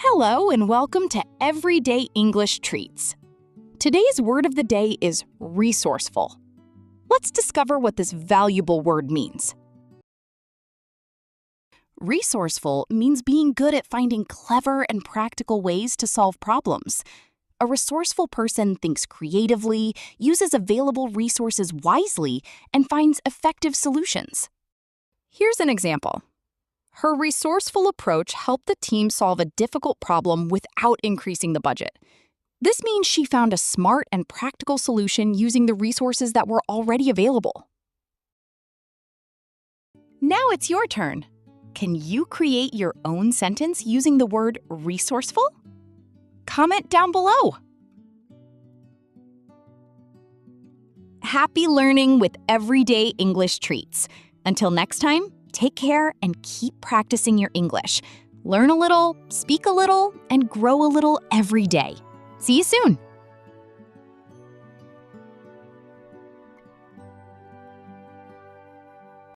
Hello and welcome to Everyday English Treats. Today's word of the day is resourceful. Let's discover what this valuable word means. Resourceful means being good at finding clever and practical ways to solve problems. A resourceful person thinks creatively, uses available resources wisely, and finds effective solutions. Here's an example. Her resourceful approach helped the team solve a difficult problem without increasing the budget. This means she found a smart and practical solution using the resources that were already available. Now it's your turn. Can you create your own sentence using the word resourceful? Comment down below. Happy learning with Everyday English Treats. Until next time, take care and keep practicing your English. Learn a little, speak a little, and grow a little every day. See you soon!